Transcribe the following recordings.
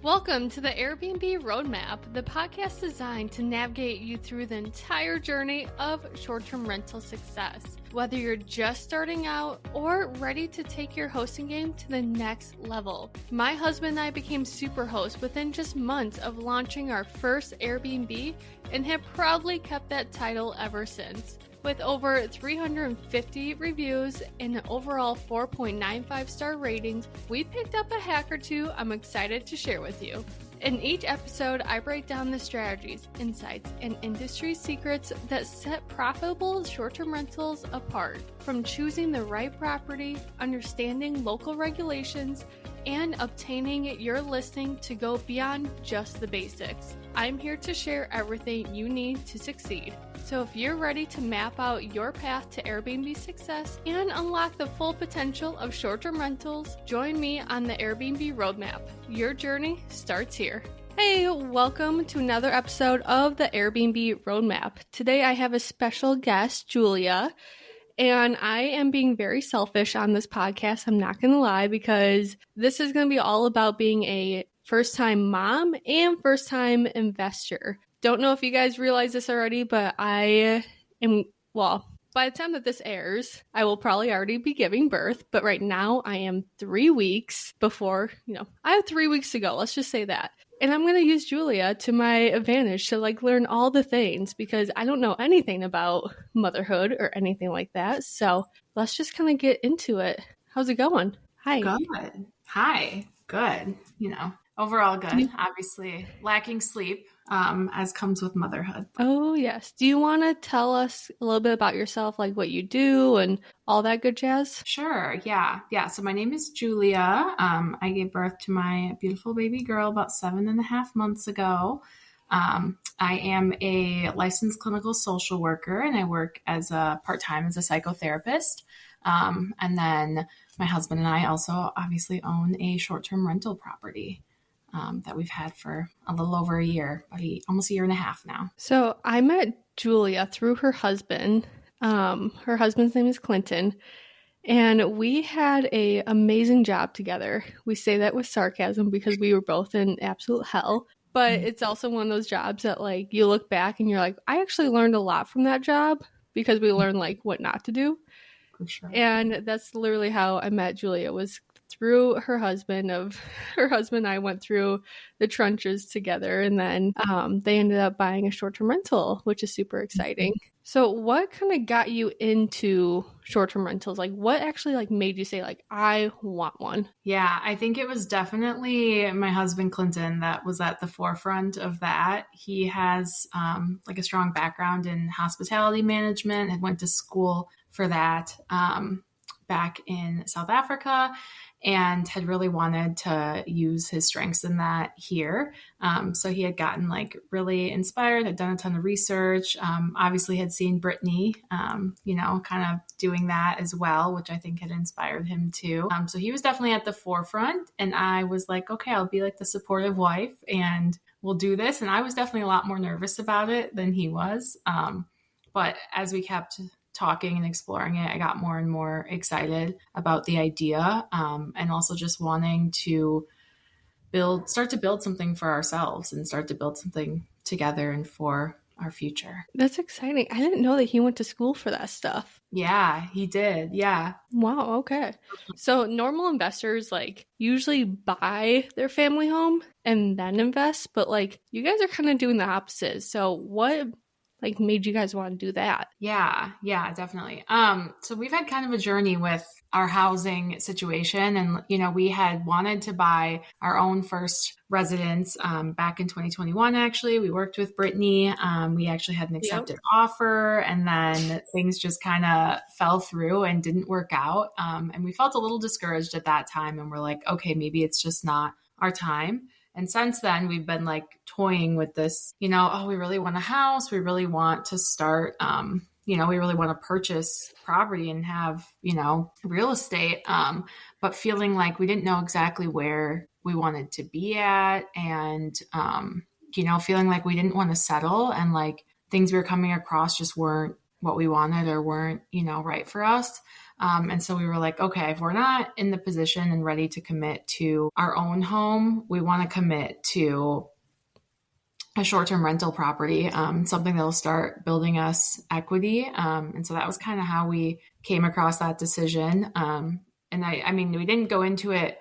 Welcome to the Airbnb Roadmap, the podcast designed to navigate you through the entire journey of short-term rental success. Whether you're just starting out or ready to take your hosting game to the next level. My husband and I became super hosts within just months of launching our first Airbnb and have proudly kept that title ever since. With over 350 reviews and an overall 4.95 star ratings, we picked up a hack or two I'm excited to share with you. In each episode, I break down the strategies, insights, and industry secrets that set profitable short-term rentals apart. From choosing the right property, understanding local regulations, and obtaining your listing to go beyond just the basics. I'm here to share everything you need to succeed. So if you're ready to map out your path to Airbnb success and unlock the full potential of short-term rentals, join me on the Airbnb Roadmap. Your journey starts here. Hey, welcome to another episode of the Airbnb Roadmap. Today I have a special guest, Julia, and I am being very selfish on this podcast. I'm not going to lie, because this is going to be all about being a first-time mom and first-time investor. Don't know if you guys realize this already, but I am, well, by the time that this airs, I will probably already be giving birth. But right now I am 3 weeks before, I have 3 weeks to go. Let's just say that. And I'm going to use Julia to my advantage to learn all the things, because I don't know anything about motherhood or anything like that. So let's just kind of get into it. How's it going? Hi. Good. Hi. Good. Overall good. Obviously lacking sleep, as comes with motherhood. Oh, yes. Do you want to tell us a little bit about yourself, like what you do and all that good jazz? Sure. Yeah. So my name is Julia. I gave birth to my beautiful baby girl about 7.5 months ago. I am a licensed clinical social worker, and I work as a part-time as a psychotherapist. And then my husband and I also obviously own a short-term rental property that we've had for a little over a year, almost a year and a half now. So I met Julia through her husband. Her husband's name is Clinton, and we had an amazing job together. We say that with sarcasm because we were both in absolute hell, but it's also one of those jobs that you look back and you're like, I actually learned a lot from that job, because we learned what not to do. For sure. And that's literally how I met Julia, was through her husband. Her husband and I went through the trenches together, and then they ended up buying a short-term rental, which is super exciting. So what kind of got you into short-term rentals? What actually make you say I want one? Yeah, I think it was definitely my husband Clinton that was at the forefront of that. He has a strong background in hospitality management, and went to school for that back in South Africa, and had really wanted to use his strengths in that here. So he had gotten really inspired, had done a ton of research, obviously had seen Brittany, kind of doing that as well, which I think had inspired him too. So he was definitely at the forefront, and I was like, okay, I'll be the supportive wife and we'll do this. And I was definitely a lot more nervous about it than he was. But as we kept talking and exploring it, I got more and more excited about the idea, and also just wanting to start to build something for ourselves and start to build something together and for our future. That's exciting. I didn't know that he went to school for that stuff. Yeah, he did. Yeah. Wow. Okay. So normal investors usually buy their family home and then invest, but you guys are kind of doing the opposite. So what made you guys want to do that? Yeah, definitely. So we've had kind of a journey with our housing situation, and, we had wanted to buy our own first residence, back in 2021. Actually, we worked with Brittany. We actually had an accepted offer, and then things just kind of fell through and didn't work out. And we felt a little discouraged at that time, and we're like, okay, maybe it's just not our time. And since then, we've been toying with this, we really want a house. We really want to start, we really want to purchase property and have, real estate, but feeling we didn't know exactly where we wanted to be at, and, feeling we didn't want to settle, and things we were coming across just weren't what we wanted or weren't, right for us. And so we were like, okay, if we're not in the position and ready to commit to our own home, we want to commit to a short-term rental property, something that will start building us equity. And so that was kind of how we came across that decision. And I mean, we didn't go into it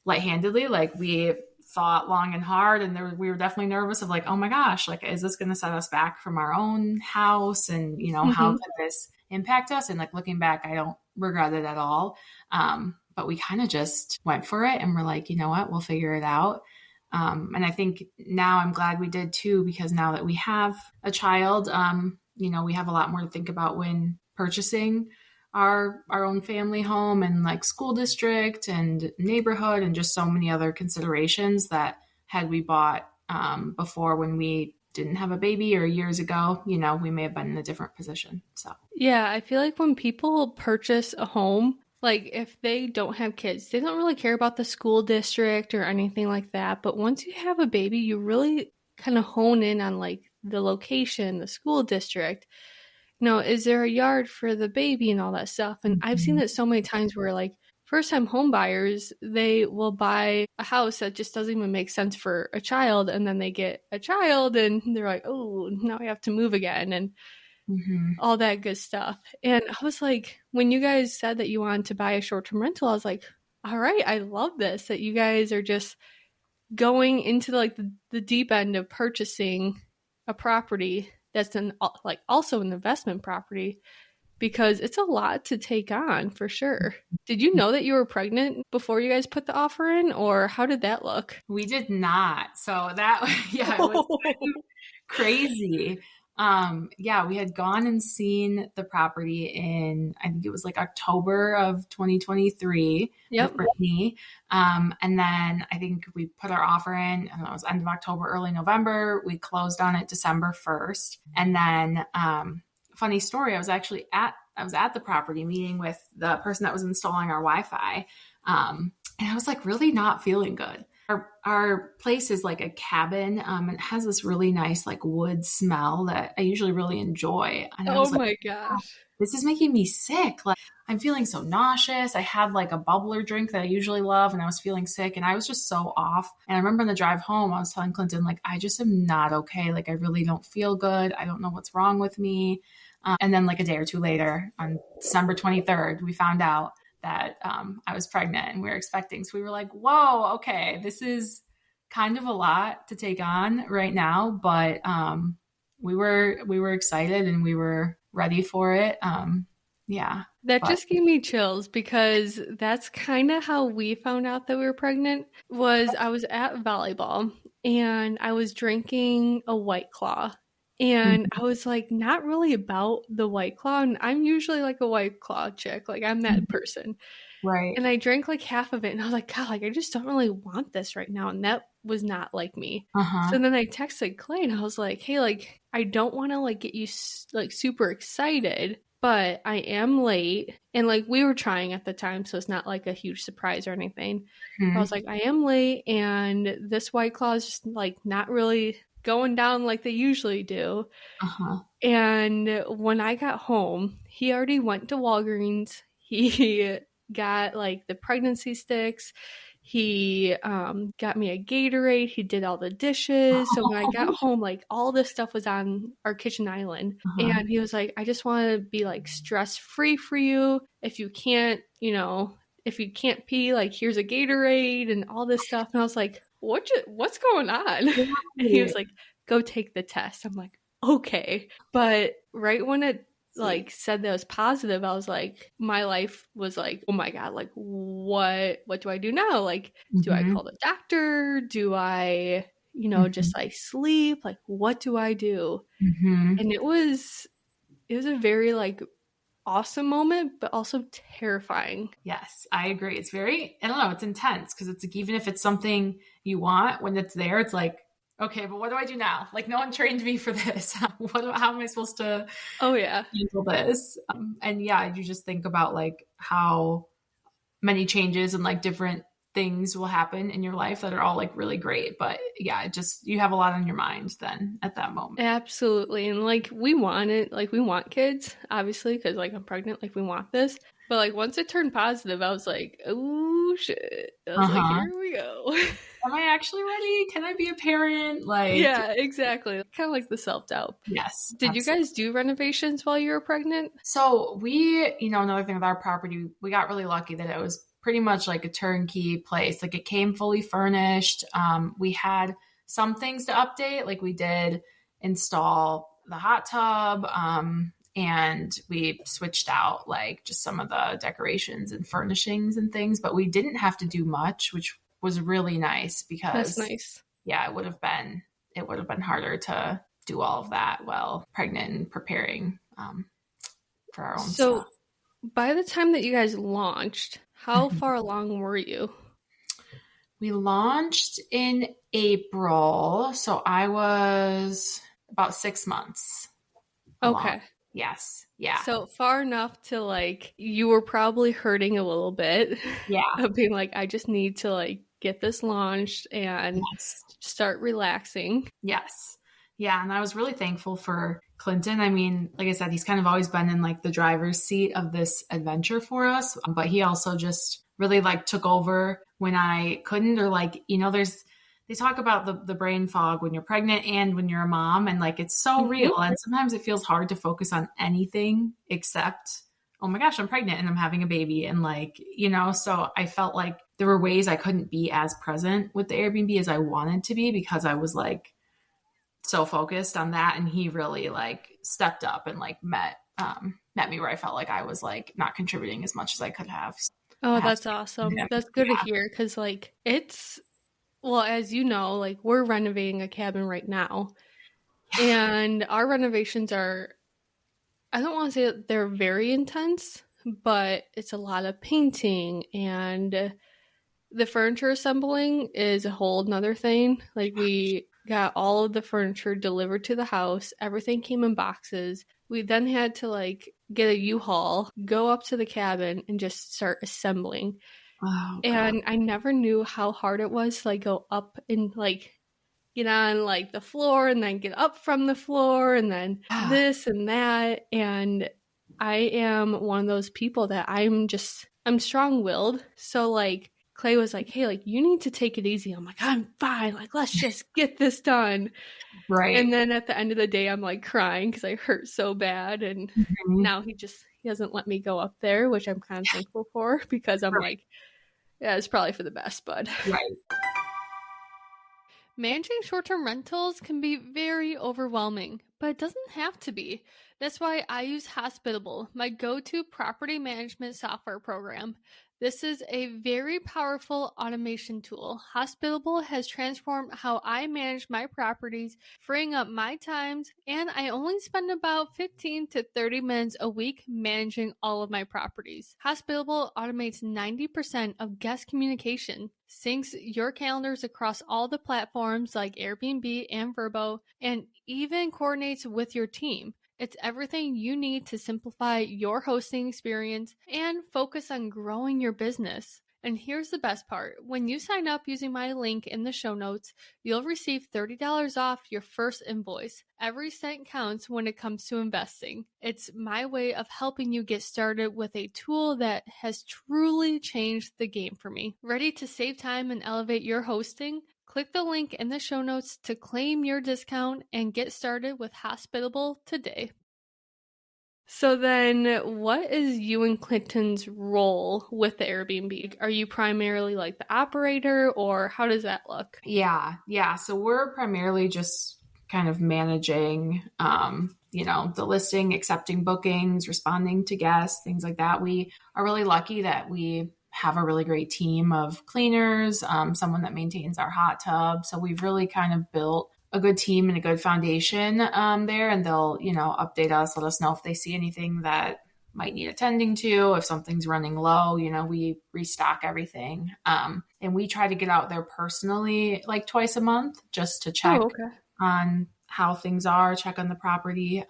light-handedly. Like we thought long and hard, and we were definitely nervous of like, oh my gosh, like, is this going to set us back from our own house? And, how could this impact us? And like looking back, I don't regret it at all. But we kind of just went for it and we're like, you know what, we'll figure it out. And I think now I'm glad we did too, because now that we have a child, we have a lot more to think about when purchasing our own family home, and like school district and neighborhood and just so many other considerations that had we bought before when we didn't have a baby or years ago, we may have been in a different position. So yeah, I feel like when people purchase a home, like if they don't have kids, they don't really care about the school district or anything like that. But once you have a baby, you really kind of hone in on like the location, the school district. Is there a yard for the baby and all that stuff? And I've seen it so many times where like first-time home buyers, they will buy a house that just doesn't even make sense for a child. And then they get a child and they're like, oh, now I have to move again and all that good stuff. And I was like, when you guys said that you wanted to buy a short-term rental, I was like, all right, I love this, that you guys are just going into like the deep end of purchasing a property that's also an investment property, because it's a lot to take on for sure. Did you know that you were pregnant before you guys put the offer in, or how did that look? We did not. So that, it was kind of crazy. We had gone and seen the property in, I think it was like October of 2023 with Brittany. And then I think we put our offer in, I don't know, it was end of October, early November. We closed on it December 1st. And then, funny story, I was at the property meeting with the person that was installing our Wi-Fi. And I was like really not feeling good. Our place is like a cabin. It has this really nice like wood smell that I usually really enjoy. And I was like, my gosh, this is making me sick. Like I'm feeling so nauseous. I had like a bubbler drink that I usually love, and I was feeling sick, and I was just so off. And I remember on the drive home, I was telling Clinton, like, I just am not okay. Like I really don't feel good. I don't know what's wrong with me. And then like a day or two later, on December 23rd, we found out that I was pregnant and we were expecting. So we were like, whoa, okay, this is kind of a lot to take on right now. But we were excited and we were ready for it. Just gave me chills, because that's kind of how we found out that we were pregnant. I was at volleyball and I was drinking a White Claw. And I was like, not really about the White Claw. And I'm usually like a White Claw chick. Like I'm that person. Right. And I drank like half of it. And I was like, God, like I just don't really want this right now. And that was not like me. So then I texted Clay and I was like, hey, like I don't want to like get you like super excited, but I am late. And like we were trying at the time, so it's not like a huge surprise or anything. I was like, I am late, and this White Claw is just like not really going down like they usually do. And when I got home, he already went to Walgreens. He got like the pregnancy sticks. He got me a Gatorade. He did all the dishes. So when I got home, like all this stuff was on our kitchen island. And he was like, I just want to be like stress free for you. If you can't pee, like here's a Gatorade and all this stuff. And I was like, what's going on? And he was like, go take the test. I'm like, okay. But right when it like said that it was positive, I was like, my life was like, oh my God, like what do I do now? Like, do I call the doctor? Do I, just like sleep? Like, what do I do? And it was a very like awesome moment, but also terrifying. Yes, I agree. It's very, I don't know, it's intense, because it's like, even if it's something you want, when it's there, it's like, okay, but what do I do now? Like, no one trained me for this. How am I supposed to handle this? You just think about like how many changes and like different things will happen in your life that are all like really great. But yeah, you have a lot on your mind then at that moment. Absolutely. And like we want kids, obviously, because like I'm pregnant, like we want this. But like once it turned positive, I was like, oh shit. I was like, Uh-huh. here we go. Am I actually ready? Can I be a parent? Like, Yeah, exactly. Kind of like the self-doubt. yes, Did you absolutely. guys do renovations while you were pregnant? So we, another thing with our property, we got really lucky that it was pretty much like a turnkey place. Like it came fully furnished. We had some things to update, like we did install the hot tub, and we switched out like just some of the decorations and furnishings and things, but we didn't have to do much, which was really nice That's because nice. yeah, it would have been harder to do all of that while pregnant and preparing for our own So stuff. by the time that you guys launched, how far along were you? We launched in April, so I was about 6 months along. Okay. Yes. Yeah. So far enough to like, you were probably hurting a little bit Yeah. of being like, I just need to like get this launched and Yes. start relaxing. Yes. Yeah. And I was really thankful for Clinton. I mean, like I said, he's kind of always been in like the driver's seat of this adventure for us, but he also just really like took over when I couldn't, or like, they talk about the brain fog when you're pregnant and when you're a mom, and like it's so Mhm. real. And sometimes it feels hard to focus on anything except, oh my gosh, I'm pregnant and I'm having a baby. And like, so I felt like there were ways I couldn't be as present with the Airbnb as I wanted to be because I was like so focused on that. And he really like stepped up and like met me where I felt like I was like not contributing as much as I could have. Oh, I have that's to awesome. him. That's good to hear because, like, well, as you know, like, we're renovating a cabin right now. And our renovations are, I don't want to say that they're very intense, but it's a lot of painting and the furniture assembling is a whole nother thing. Like, we got all of the furniture delivered to the house, everything came in boxes. We then had to like get a U-Haul, go up to the cabin, and just start assembling. Oh god. And I never knew how hard it was to like go up and like get on like the floor and then get up from the floor and then Ah, this and that. And I am one of those people that I'm strong-willed. So like Clay was like, "Hey, like you need to take it easy." I'm like, "I'm fine. Like let's just get this done." right. And then at the end of the day I'm like crying cuz I hurt so bad, and Mhm. now he doesn't let me go up there, which I'm kind of thankful for because I'm Right. like, yeah, it's probably for the best, bud. Right. Managing short term rentals can be very overwhelming, but it doesn't have to be. That's why I use Hospitable, my go to property management software program. This is a very powerful automation tool. Hospitable has transformed how I manage my properties, freeing up my times, and I only spend about 15 to 30 minutes a week managing all of my properties. Hospitable automates 90% of guest communication, syncs your calendars across all the platforms like Airbnb and Vrbo, and even coordinates with your team. It's everything you need to simplify your hosting experience and focus on growing your business. And here's the best part. When you sign up using my link in the show notes, you'll receive $30 off your first invoice. Every cent counts when it comes to investing. It's my way of helping you get started with a tool that has truly changed the game for me. Ready to save time and elevate your hosting? Click the link in the show notes to claim your discount and get started with Hospitable today. So then, what is you and Clinton's role with the Airbnb? Are you primarily like the operator, or how does that look? Yeah. Yeah. So we're primarily just kind of managing, the listing, accepting bookings, responding to guests, things like that. We are really lucky that we have a really great team of cleaners, someone that maintains our hot tub. So we've really kind of built a good team and a good foundation there, and they'll, update us, let us know if they see anything that might need attending to. If something's running low, we restock everything. And we try to get out there personally like twice a month just to check Oh, okay. on how things are, check on the property.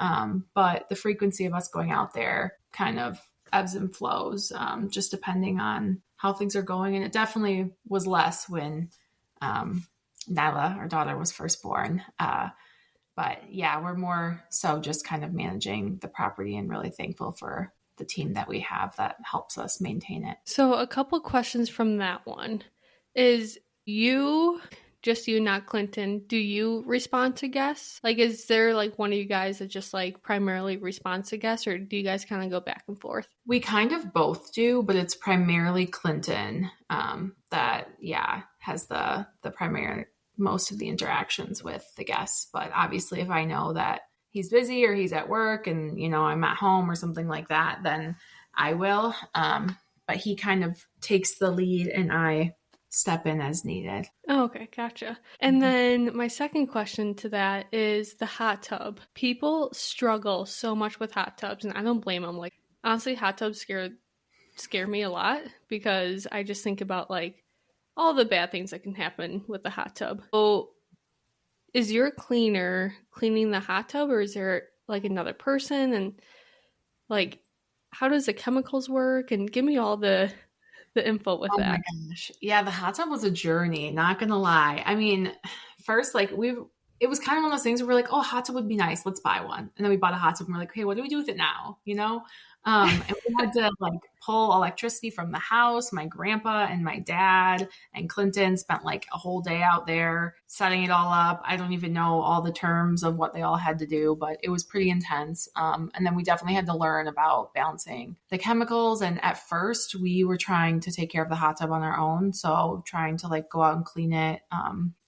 But the frequency of us going out there kind of ebbs and flows, just depending on how things are going. And it definitely was less when Nyla, our daughter, was first born. But yeah, we're more so just kind of managing the property and really thankful for the team that we have that helps us maintain it. So a couple questions from that one is just you, not Clinton, do you respond to guests? Like, is there like one of you guys that just like primarily responds to guests, or do you guys kind of go back and forth? We kind of both do, but it's primarily Clinton that, has the primary, most of the interactions with the guests. But obviously if I know that he's busy or he's at work and, I'm at home or something like that, then I will. But he kind of takes the lead and I step in as needed. Oh, okay, gotcha. And then my second question to that is the hot tub. People struggle so much with hot tubs, and I don't blame them. Like, honestly, hot tubs scare me a lot because I just think about like all the bad things that can happen with the hot tub. So is your cleaner cleaning the hot tub, or is there like another person? And like, how does the chemicals work? And give me all the info with that. Oh my gosh. Yeah, the hot tub was a journey, not gonna lie. I mean, first, like it was kind of one of those things where we're like, oh, hot tub would be nice. Let's buy one. And then we bought a hot tub and we're like, hey, what do we do with it now? And we had to like pull electricity from the house. My grandpa and my dad and Clinton spent like a whole day out there setting it all up. I don't even know all the terms of what they all had to do, but it was pretty intense. And then we definitely had to learn about balancing the chemicals. And at first we were trying to take care of the hot tub on our own. So trying to like go out and clean it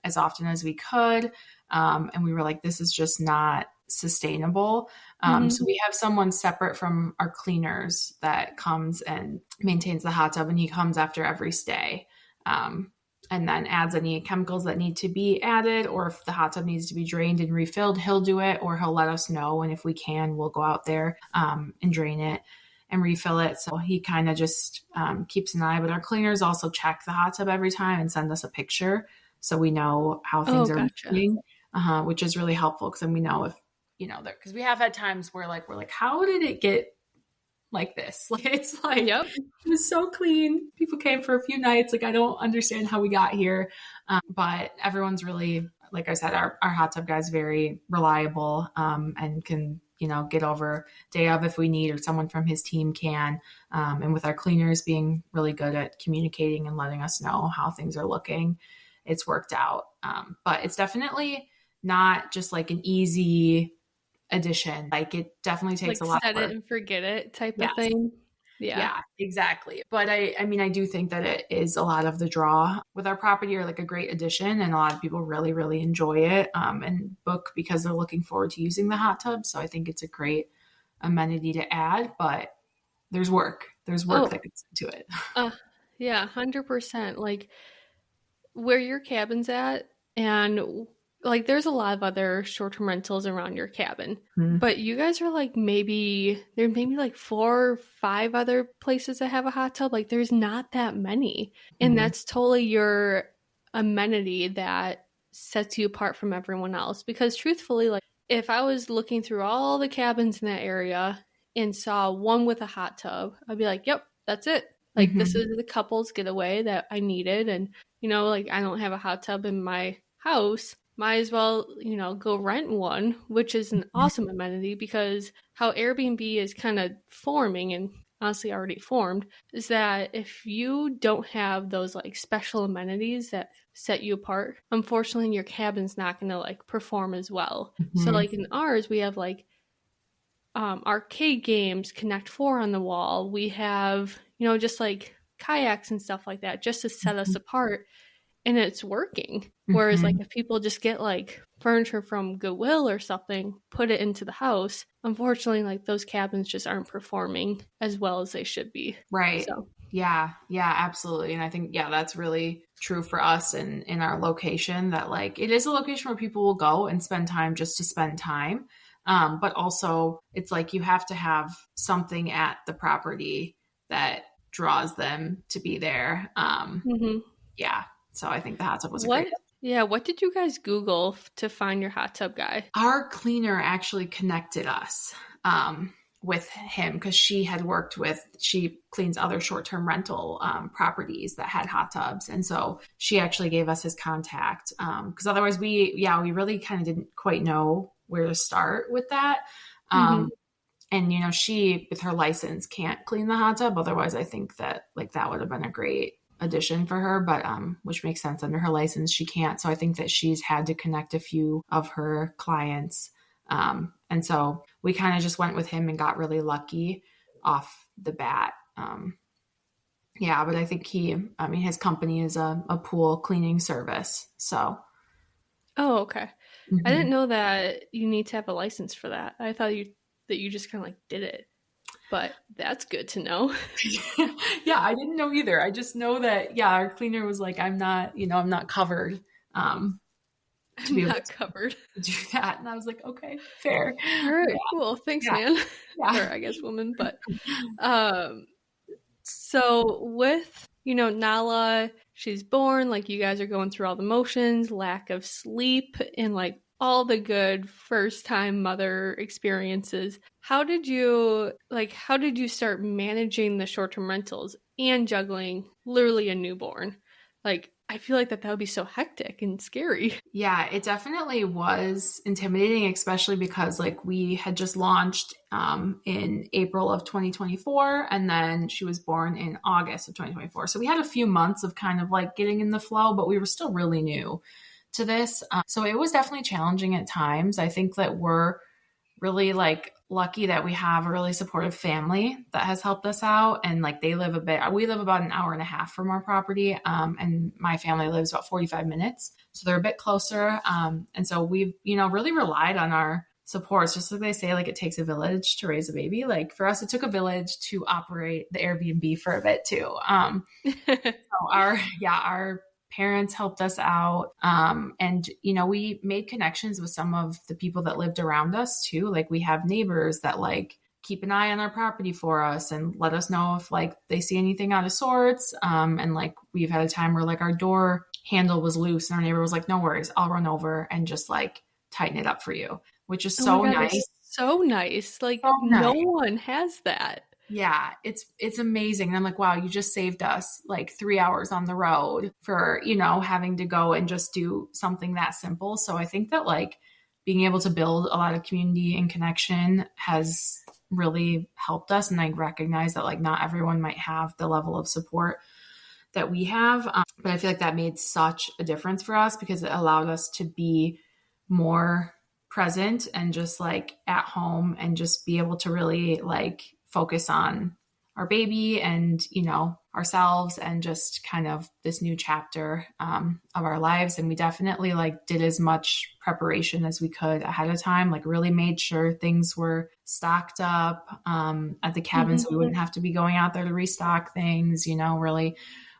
as often as we could. And we were like, this is just not sustainable. So we have someone separate from our cleaners that comes and maintains the hot tub, and he comes after every stay and then adds any chemicals that need to be added, or if the hot tub needs to be drained and refilled, he'll do it, or he'll let us know. And if we can, we'll go out there and drain it and refill it. So he kind of just keeps an eye, but our cleaners also check the hot tub every time and send us a picture so we know how things are working, which is really helpful because then we know if, because we have had times where like, we're like, how did it get like this? Like, it's like, Yep. It was so clean. People came for a few nights. Like, I don't understand how we got here. But everyone's really, like I said, our hot tub guy's very reliable and can, get over day of if we need, or someone from his team can. And with our cleaners being really good at communicating and letting us know how things are looking, it's worked out. But it's definitely not just like an easy addition. Like, it definitely takes like a lot set of work. it and forget it type of thing. Yeah, exactly. But I mean, I do think that it is a lot of the draw with our property, or like a great addition. And a lot of people really, really enjoy it and book because they're looking forward to using the hot tub. So I think it's a great amenity to add, but there's work. There's work that gets into it. Yeah, 100%. Like where your cabin's at, and like there's a lot of other short-term rentals around your cabin, but you guys are like maybe 4 or 5 other places that have a hot tub. Like there's not that many, and that's totally your amenity that sets you apart from everyone else. Because truthfully, like if I was looking through all the cabins in that area and saw one with a hot tub, I'd be like, yep, that's it. Like this is the couple's getaway that I needed. And like I don't have a hot tub in my house, might as well, go rent one, which is an awesome amenity, because how Airbnb is kind of forming, and honestly already formed, is that if you don't have those like special amenities that set you apart, unfortunately your cabin's not going to like perform as well. So like in ours, we have like arcade games, Connect 4 on the wall. We have, just like kayaks and stuff like that, just to set us apart. And it's working. Whereas like if people just get like furniture from Goodwill or something, put it into the house, unfortunately like those cabins just aren't performing as well as they should be. Right. So yeah, absolutely. And I think, that's really true for us in our location, that like it is a location where people will go and spend time just to spend time. But also it's like you have to have something at the property that draws them to be there. Yeah. So I think the hot tub was a great. Yeah, what did you guys Google to find your hot tub guy? Our cleaner actually connected us with him because she cleans other short-term rental properties that had hot tubs. And so she actually gave us his contact because otherwise we really kind of didn't quite know where to start with that. And, she, with her license, can't clean the hot tub. Otherwise, I think that like that would have been a great addition for her, but which makes sense. Under her license, she can't. So I think that she's had to connect a few of her clients. And so we kind of just went with him and got really lucky off the bat. But I think his company is a pool cleaning service. So. Oh, okay. Mm-hmm. I didn't know that you need to have a license for that. I thought that you just kind of like did it, but that's good to know. Yeah, I didn't know either. I just know that, our cleaner was like, I'm not covered. I'm not covered to do that. And I was like, okay, fair. All right, cool. Thanks, man. Yeah. Or I guess woman, but, so with, Nala, she's born, like you guys are going through all the motions, lack of sleep, and like all the good first time mother experiences. How did you start managing the short-term rentals and juggling literally a newborn? Like, I feel like that would be so hectic and scary. Yeah, it definitely was intimidating, especially because like we had just launched in April of 2024, and then she was born in August of 2024. So we had a few months of kind of like getting in the flow, but we were still really new to this. So it was definitely challenging at times. I think that we're really like lucky that we have a really supportive family that has helped us out. And like we live about an hour and a half from our property. And my family lives about 45 minutes. So they're a bit closer. And so we've, really relied on our supports. Just like they say, like it takes a village to raise a baby. Like for us, it took a village to operate the Airbnb for a bit too. So our parents helped us out. And, we made connections with some of the people that lived around us too. Like we have neighbors that like keep an eye on our property for us and let us know if like they see anything out of sorts. And like we've had a time where like our door handle was loose and our neighbor was like, no worries, I'll run over and just like tighten it up for you, which is so nice. So nice. Like no one has that. Yeah, it's amazing. And I'm like, wow, you just saved us like 3 hours on the road for, having to go and just do something that simple. So I think that like being able to build a lot of community and connection has really helped us. And I recognize that like not everyone might have the level of support that we have. But I feel like that made such a difference for us because it allowed us to be more present and just like at home and just be able to really like focus on our baby and, ourselves and just kind of this new chapter of our lives. And we definitely like did as much preparation as we could ahead of time, like really made sure things were stocked up at the cabin. So we wouldn't have to be going out there to restock things, really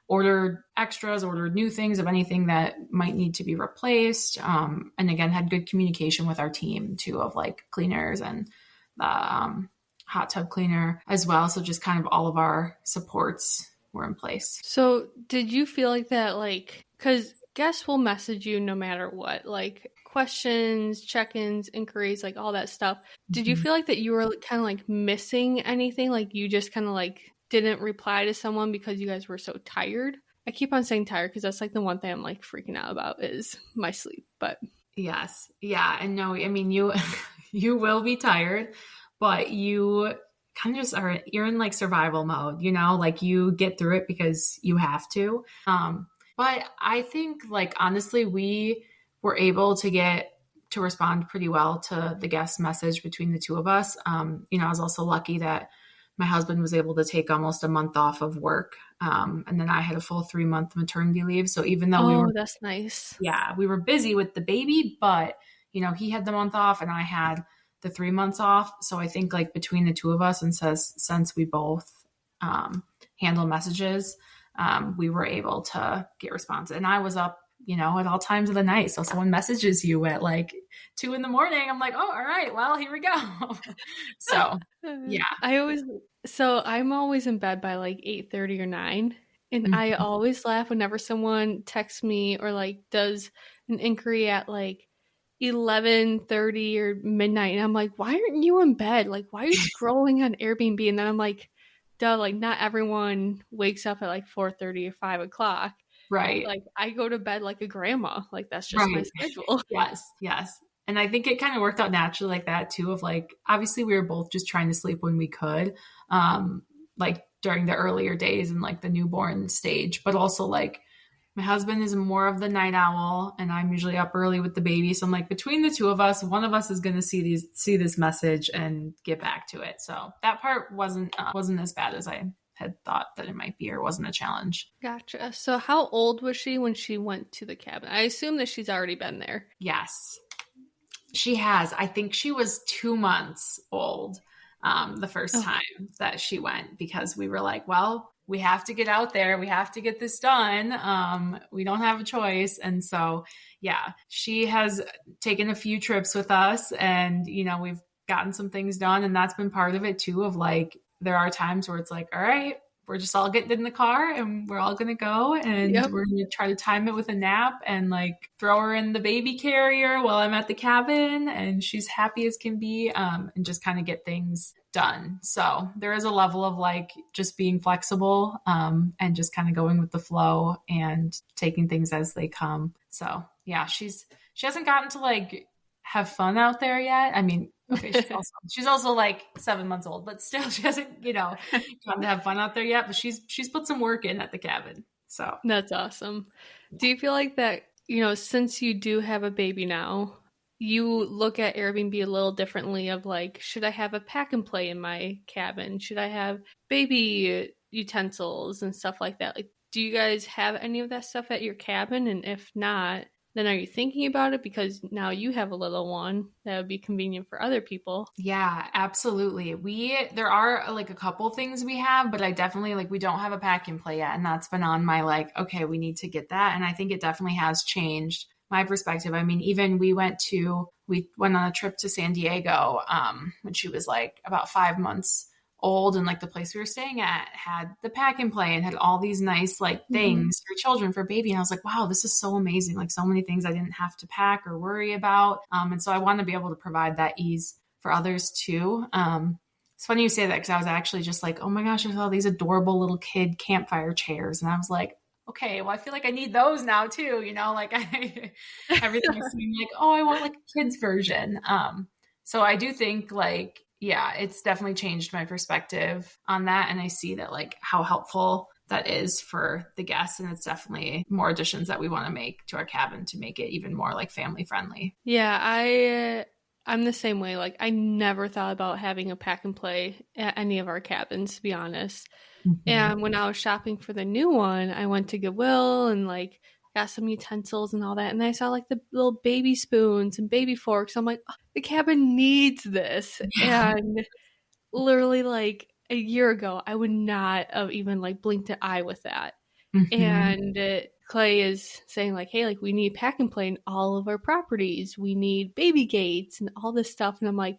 ordered extras, ordered new things of anything that might need to be replaced. And again, had good communication with our team too, of like cleaners and the hot tub cleaner as well. So just kind of all of our supports were in place. So did you feel like that, like, because guests will message you no matter what, like questions, check-ins, inquiries, like all that stuff. Did you feel like that you were kind of like missing anything? Like you just kind of like didn't reply to someone because you guys were so tired? I keep on saying tired because that's like the one thing I'm like freaking out about is my sleep. But yes. Yeah. And no, I mean, you will be tired, but you kind of just you're in like survival mode, like you get through it because you have to. But I think like, honestly, we were able to respond pretty well to the guest message between the two of us. I was also lucky that my husband was able to take almost a month off of work. And then I had a full 3-month maternity leave. So even though that's nice. Yeah, we were busy with the baby, but he had the month off and I had the 3 months off. So I think like between the two of us and since we both handle messages, we were able to get responses. And I was up, at all times of the night. So someone messages you at like 2 a.m, I'm like, oh, all right, well, here we go. So yeah. I'm always in bed by like 8:30 or 9. And I always laugh whenever someone texts me or like does an inquiry at like 11:30 or midnight. And I'm like, why aren't you in bed? Like, why are you scrolling on Airbnb? And then I'm like, duh, like not everyone wakes up at like 4:30 or 5 o'clock. Right. Like I go to bed like a grandma. Like that's just my schedule. Yes. And I think it kind of worked out naturally like that too, of like, obviously we were both just trying to sleep when we could, like during the earlier days and like the newborn stage, but also like my husband is more of the night owl and I'm usually up early with the baby. So I'm like, between the two of us, one of us is going to see this message and get back to it. So that part wasn't as bad as I had thought that it might be, or wasn't a challenge. Gotcha. So how old was she when she went to the cabin? I assume that she's already been there. Yes, she has. I think she was 2 months old the first time that she went, because we were like, well, we have to get out there. We have to get this done. We don't have a choice. And so, yeah, she has taken a few trips with us and, you know, we've gotten some things done. And that's been part of it too, of like, there are times where it's like, all right, we're just all getting in the car and we're all going to go and we're going to try to time it with a nap and like throw her in the baby carrier while I'm at the cabin and she's happy as can be, and just kind of get things done. So there is a level of like just being flexible, and just kind of going with the flow and taking things as they come. So yeah, she hasn't gotten to like have fun out there yet. I mean, okay, she's also like 7 months old, but still she hasn't, gotten to have fun out there yet, but she's put some work in at the cabin. So that's awesome. Do you feel like that, since you do have a baby now, you look at Airbnb a little differently of like, should I have a pack and play in my cabin? Should I have baby utensils and stuff like that? Like, do you guys have any of that stuff at your cabin? And if not, then are you thinking about it because now you have a little one that would be convenient for other people? Yeah, absolutely. There are like a couple things we have, but I definitely we don't have a pack and play yet. And that's been on my like, okay, we need to get that. And I think it definitely has changed my perspective. I mean, even we went on a trip to San Diego when she was like about 5 months old, and like the place we were staying at had the pack and play and had all these nice like things for children, for baby. And I was like, wow, this is so amazing. Like so many things I didn't have to pack or worry about. And so I want to be able to provide that ease for others too. It's funny you say that because I was actually just like, oh my gosh, there's all these adorable little kid campfire chairs. And I was like, okay, well, I feel like I need those now too. Like everything is like, oh, I want like a kid's version. So I do think like, yeah, it's definitely changed my perspective on that. And I see that like how helpful that is for the guests. And it's definitely more additions that we want to make to our cabin to make it even more like family friendly. Yeah, I'm the same way. Like I never thought about having a pack and play at any of our cabins, to be honest. Mm-hmm. And when I was shopping for the new one, I went to Goodwill and like got some utensils and all that. And I saw like the little baby spoons and baby forks. I'm like, oh, the cabin needs this. And literally like a year ago, I would not have even like blinked an eye with that. Mm-hmm. And Clay is saying like, hey, like we need pack and play in all of our properties. We need baby gates and all this stuff. And I'm like,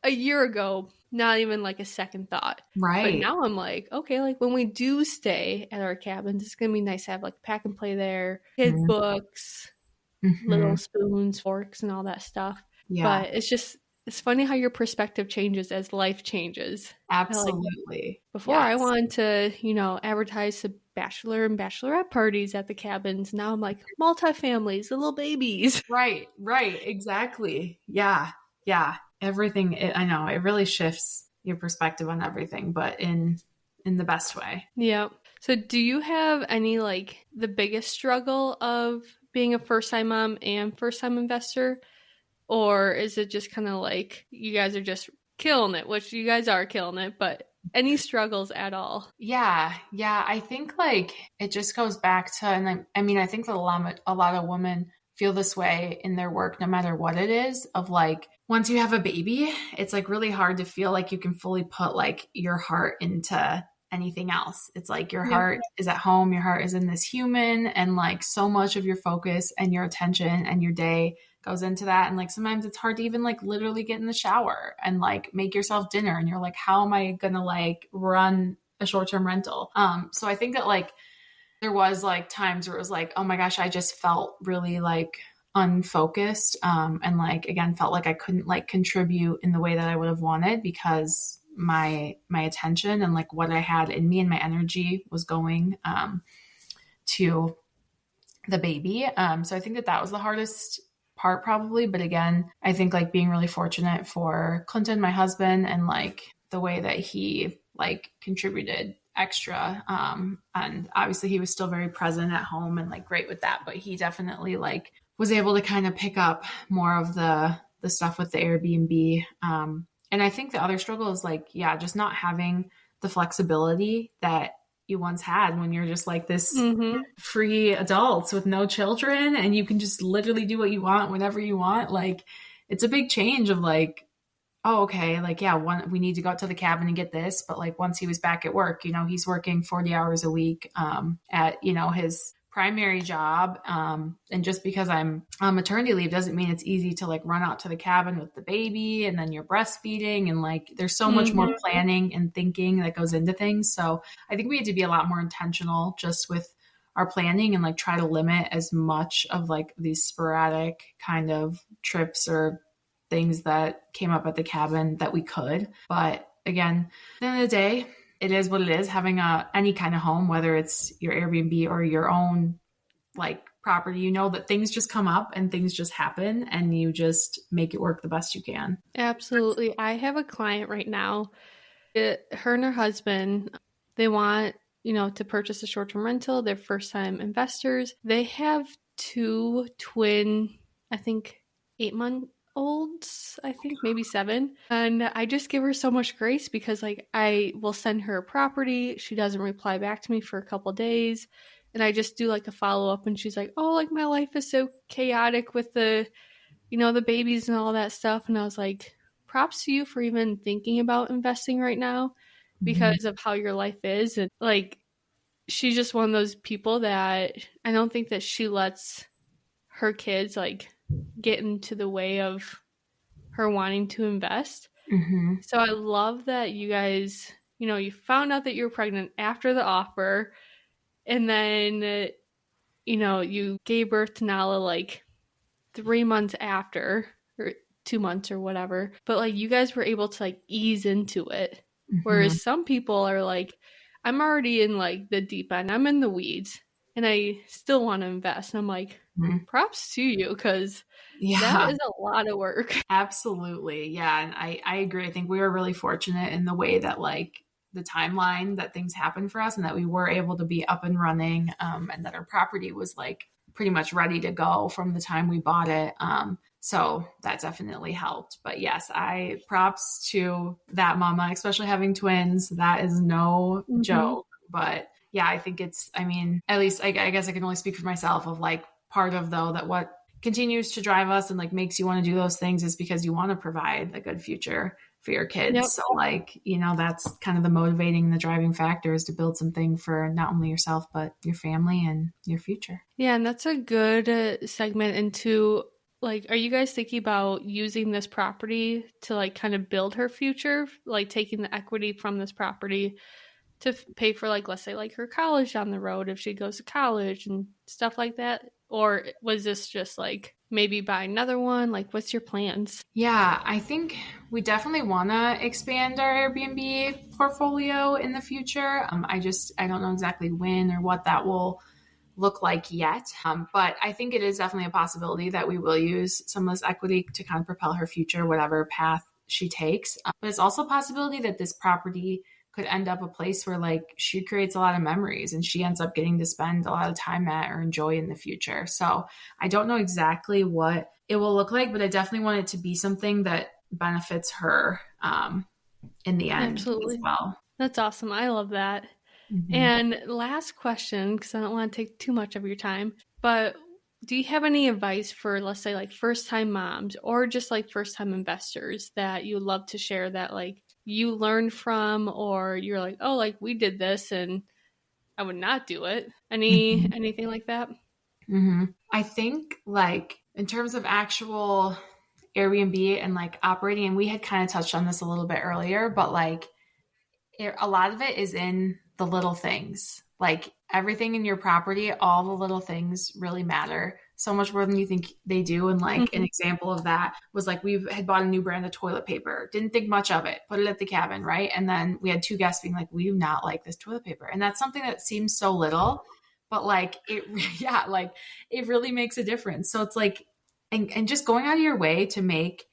a year ago, not even like a second thought. Right. But now I'm like, okay, like when we do stay at our cabins, it's going to be nice to have like pack and play there, kid books, little spoons, forks, and all that stuff. Yeah. But it's funny how your perspective changes as life changes. Absolutely. Before I wanted to, advertise the bachelor and bachelorette parties at the cabins. Now I'm like multi-families, little babies. Right. Exactly. Yeah. Everything, I know it really shifts your perspective on everything, but in the best way. Yeah. So do you have any like the biggest struggle of being a first-time mom and first-time investor? Or is it just kind of like you guys are just killing it, which you guys are killing it, but any struggles at all? Yeah. I think like it just goes back to, and I think that a lot of women feel this way in their work, no matter what it is, of like, once you have a baby, it's like really hard to feel like you can fully put like your heart into anything else. It's like your heart is at home, your heart is in this human, and like so much of your focus and your attention and your day goes into that. And like sometimes it's hard to even like literally get in the shower and like make yourself dinner. And you're like, how am I gonna like run a short-term rental? So I think that like there was like times where it was like, oh my gosh, I just felt really like unfocused, and like again felt like I couldn't like contribute in the way that I would have wanted because my attention and like what I had in me and my energy was going to the baby. So I think that was the hardest part probably. But again, I think like being really fortunate for Clinton, my husband, and like the way that he like contributed extra. And obviously he was still very present at home and like great with that, but he definitely like was able to kind of pick up more of the stuff with the Airbnb. And I think the other struggle is like, yeah, just not having the flexibility that you once had when you're just like this free adults with no children and you can just literally do what you want whenever you want. Like it's a big change of like, oh, okay, like, yeah, we need to go out to the cabin and get this. But like once he was back at work, you know, he's working 40 hours a week at, you know, his primary job. And just because I'm on maternity leave doesn't mean it's easy to like run out to the cabin with the baby and then you're breastfeeding. And like there's so much more planning and thinking that goes into things. So I think we had to be a lot more intentional just with our planning and like try to limit as much of like these sporadic kind of trips or things that came up at the cabin that we could. But again, at the end of the day, it is what it is. Having any kind of home, whether it's your Airbnb or your own like property, you know that things just come up and things just happen and you just make it work the best you can. Absolutely. I have a client right now. Her and her husband, they want, you know, to purchase a short-term rental. They're first-time investors. They have 2 twin, I think 8-month olds, I think maybe 7. And I just give her so much grace because like I will send her a property. She doesn't reply back to me for a couple days. And I just do like a follow-up and she's like, oh, like my life is so chaotic with the, you know, the babies and all that stuff. And I was like, props to you for even thinking about investing right now because of how your life is. And like, she's just one of those people that I don't think that she lets her kids like get into the way of her wanting to invest. So I love that you guys, you know, you found out that you were pregnant after the offer and then, you know, you gave birth to Nala like 3 months after or 2 months or whatever. But like you guys were able to like ease into it. Whereas some people are like, I'm already in like the deep end. I'm in the weeds and I still want to invest. And I'm like, props to you because that is a lot of work. Absolutely. Yeah. And I agree. I think we were really fortunate in the way that like the timeline that things happened for us and that we were able to be up and running and that our property was like pretty much ready to go from the time we bought it. So that definitely helped. But yes, props to that mama, especially having twins. That is no joke. But yeah, I think I mean, at least I guess I can only speak for myself of like part of though that what continues to drive us and like makes you want to do those things is because you want to provide a good future for your kids. So like, you know, that's kind of the motivating, the driving factor is to build something for not only yourself, but your family and your future. Yeah. And that's a good segment into like, are you guys thinking about using this property to like kind of build her future, like taking the equity from this property to pay for like, let's say like her college down the road if she goes to college and stuff like that? Or was this just like maybe buy another one? Like what's your plans? Yeah, I think we definitely want to expand our Airbnb portfolio in the future. I don't know exactly when or what that will look like yet. But I think it is definitely a possibility that we will use some of this equity to kind of propel her future, whatever path she takes. But it's also a possibility that this property could end up a place where like she creates a lot of memories and she ends up getting to spend a lot of time at or enjoy in the future. So I don't know exactly what it will look like, but I definitely want it to be something that benefits her in the end. Absolutely. As well. That's awesome. I love that. And last question, because I don't want to take too much of your time, but do you have any advice for, let's say, like first-time moms or just like first-time investors that you would love to share that like you learned from, or you're like, oh, like we did this and I would not do it? Anything like that? I think like in terms of actual Airbnb and like operating, and we had kind of touched on this a little bit earlier, but like a lot of it is in the little things. Like everything in your property, all the little things really matter so much more than you think they do. And like an example of that was like we had bought a new brand of toilet paper, didn't think much of it, put it at the cabin, right? And then we had 2 guests being like, we do not like this toilet paper. And that's something that seems so little, but like it really makes a difference. So it's like and just going out of your way to make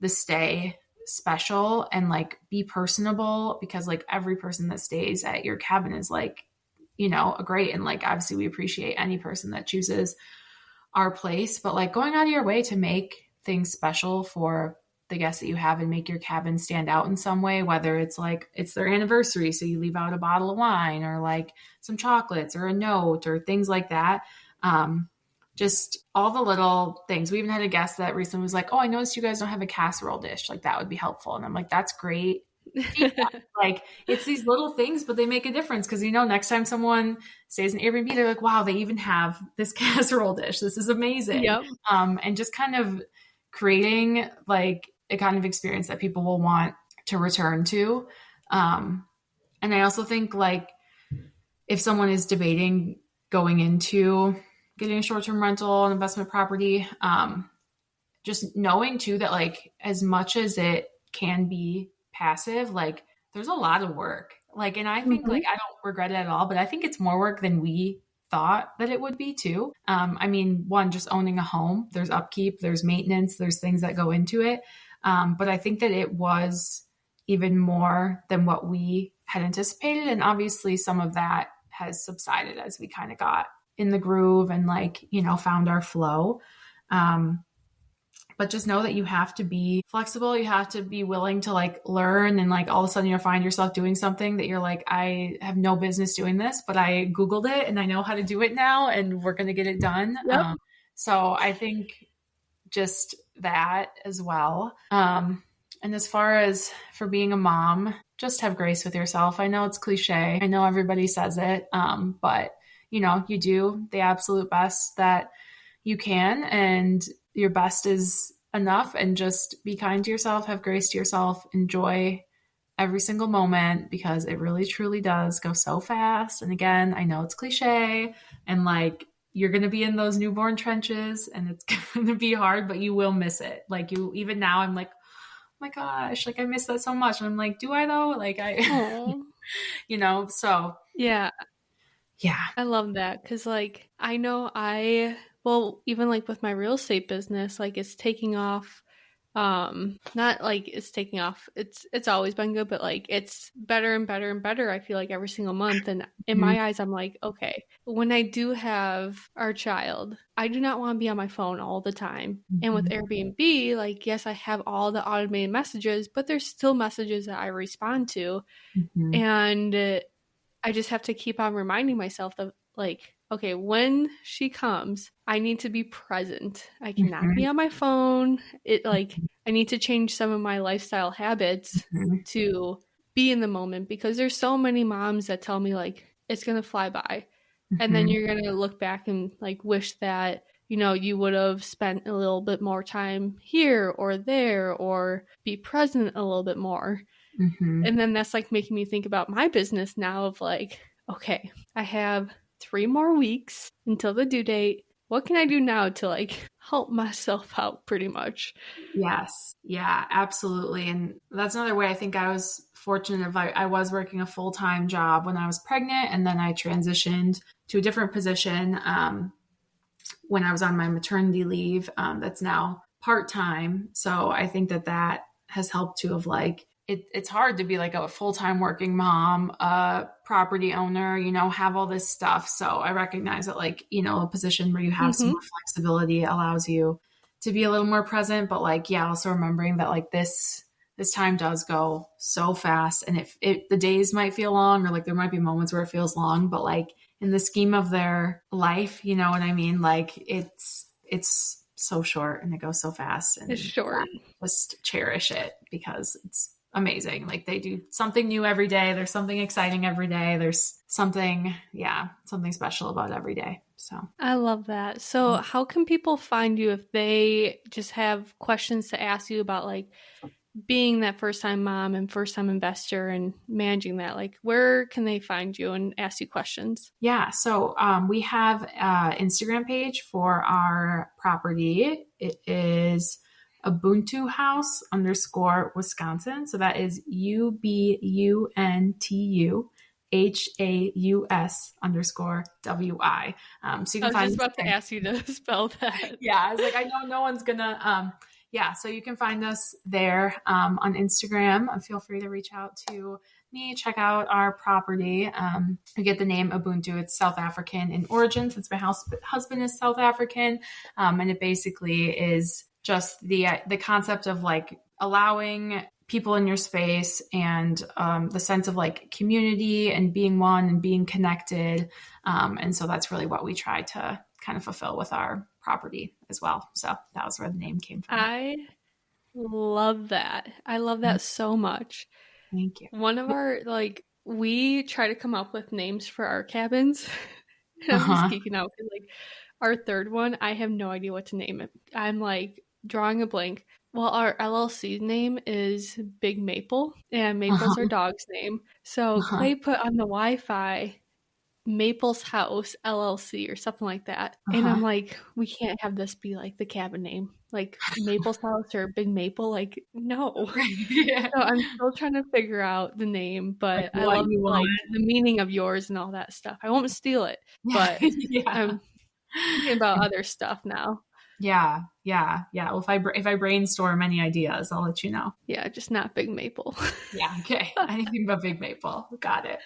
the stay special and like be personable, because like every person that stays at your cabin is like, you know, great. And like, obviously we appreciate any person that chooses our place, but like going out of your way to make things special for the guests that you have and make your cabin stand out in some way, whether it's like it's their anniversary, so you leave out a bottle of wine or like some chocolates or a note or things like that. Just all the little things. We even had a guest that recently was like, oh, I noticed you guys don't have a casserole dish. Like that would be helpful. And I'm like, that's great. Like it's these little things, but they make a difference, because, you know, next time someone stays in Airbnb, they're like, wow, they even have this casserole dish. This is amazing. Yep. And just kind of creating like a kind of experience that people will want to return to. And I also think like if someone is debating going into getting a short-term rental and investment property, just knowing too that like as much as it can be passive, like there's a lot of work. Like, and I think like I don't regret it at all, but I think it's more work than we thought that it would be too. I mean, one, just owning a home, there's upkeep, there's maintenance, there's things that go into it. But I think that it was even more than what we had anticipated. And obviously some of that has subsided as we kind of got in the groove and like, you know, found our flow. But just know that you have to be flexible. You have to be willing to like learn, and like all of a sudden you'll find yourself doing something that you're like, I have no business doing this, but I Googled it and I know how to do it now and we're going to get it done. Yep. So I think just that as well. And as far as for being a mom, just have grace with yourself. I know it's cliche. I know everybody says it. But you know, you do the absolute best that you can, and your best is enough. And just be kind to yourself, have grace to yourself, enjoy every single moment, because it really truly does go so fast. And again, I know it's cliche and like you're going to be in those newborn trenches and it's going to be hard, but you will miss it. Like you, even now I'm like, oh my gosh, like I miss that so much. And I'm like, do I though? Like you know, so yeah. Yeah. I love that. Cause like, I know well, even like with my real estate business, like it's taking off. Not like it's taking off. It's always been good, but like it's better and better and better. I feel like every single month. And in my eyes, I'm like, okay, when I do have our child, I do not want to be on my phone all the time. And with Airbnb, like, yes, I have all the automated messages, but there's still messages that I respond to. And I just have to keep on reminding myself of like, okay, when she comes, I need to be present. I cannot be on my phone. I need to change some of my lifestyle habits to be in the moment, because there's so many moms that tell me like, it's going to fly by. And then you're going to look back and like wish that, you know, you would have spent a little bit more time here or there, or be present a little bit more. And then that's like making me think about my business now of like, okay, I have 3 more weeks until the due date. What can I do now to like help myself out pretty much? Yes. Yeah, absolutely. And that's another way I think I was fortunate of I was working a full-time job when I was pregnant, and then I transitioned to a different position when I was on my maternity leave that's now part-time. So I think that has helped to have like, it's hard to be like a full-time working mom, a property owner, you know, have all this stuff. So I recognize that like, you know, a position where you have some more flexibility allows you to be a little more present. But like, yeah, also remembering that like this time does go so fast, and the days might feel long, or like there might be moments where it feels long, but like in the scheme of their life, you know what I mean? Like it's so short and it goes so fast, and it's short. Just cherish it because it's amazing. Like they do something new every day. There's something exciting every day. There's something special about every day. So I love that. So how can people find you if they just have questions to ask you about like being that first-time mom and first-time investor and managing that? Like where can they find you and ask you questions? Yeah. So we have an Instagram page for our property. It is Ubuntu House _ Wisconsin. So that is UBUNTU HAUS_WI. So you I can was find just us about to there. ask you to spell that. Yeah, I was like, I know no one's gonna. Yeah, so you can find us there on Instagram. Feel free to reach out to me. Check out our property. We get the name Ubuntu. It's South African in origin, since my husband is South African, and it basically is just the concept of like allowing people in your space and the sense of like community and being one and being connected. And so that's really what we try to kind of fulfill with our property as well. So that was where the name came from. I love that. I love that so much. Thank you. One of our, like, we try to come up with names for our cabins. And I'm just geeking out because, like, our third one, I have no idea what to name it. I'm like drawing a blank. Well, our LLC name is Big Maple, and Maple's our dog's name. So Clay put on the Wi-Fi Maple's House LLC or something like that. And I'm like, we can't have this be like the cabin name, like Maple's House or Big Maple. Like, no. Yeah. So I'm still trying to figure out the name, but Like I what love you like want. the meaning of yours and all that stuff. I won't steal it, but Yeah. I'm thinking about other stuff now. Yeah. Well, if I brainstorm any ideas, I'll let you know. Yeah, just not Big Maple. Yeah. Okay. Anything but Big Maple. Got it.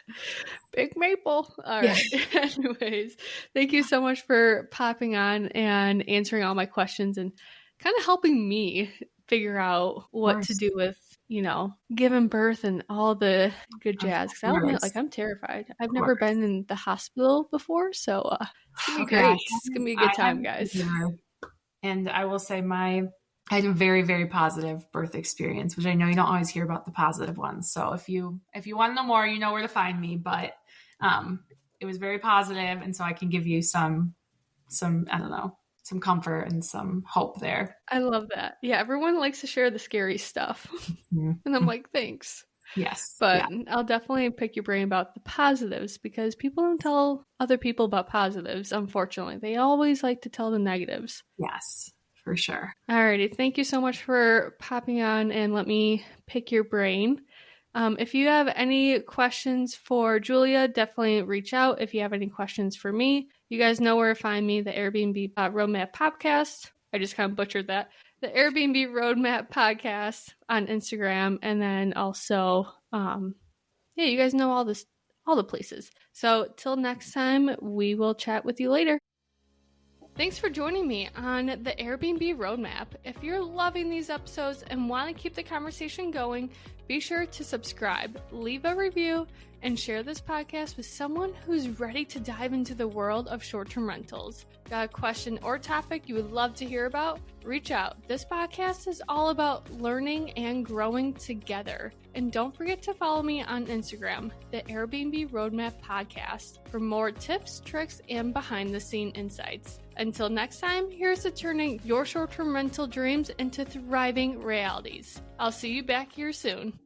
Big Maple. All right. Anyways, thank you so much for popping on and answering all my questions and kind of helping me figure out what to do with, you know, giving birth and all the good jazz. Because I'll admit, like, I'm terrified. I've never been in the hospital before, so it's gonna be great. It's gonna be a good time, guys. And I will say I had a very, very positive birth experience, which I know you don't always hear about the positive ones. So if you want to know more, you know where to find me. But it was very positive, and so I can give you some I don't know, some comfort and some hope there. I love that. Yeah, everyone likes to share the scary stuff, and I'm like, thanks. Yes, but I'll definitely pick your brain about the positives because people don't tell other people about positives. Unfortunately, they always like to tell the negatives. Yes, for sure. Alrighty, thank you so much for popping on and let me pick your brain. If you have any questions for Julia, definitely reach out. If you have any questions for me, you guys know where to find me, the Airbnb Roadmap Podcast. I just kind of butchered that. The Airbnb Roadmap Podcast on Instagram. And then also, you guys know all the places. So till next time, we will chat with you later. Thanks for joining me on the Airbnb Roadmap. If you're loving these episodes and want to keep the conversation going, be sure to subscribe, leave a review, and share this podcast with someone who's ready to dive into the world of short-term rentals. Got a question or topic you would love to hear about? Reach out. This podcast is all about learning and growing together. And don't forget to follow me on Instagram, the Airbnb Roadmap Podcast, for more tips, tricks, and behind-the-scene insights. Until next time, here's to turning your short-term rental dreams into thriving realities. I'll see you back here soon.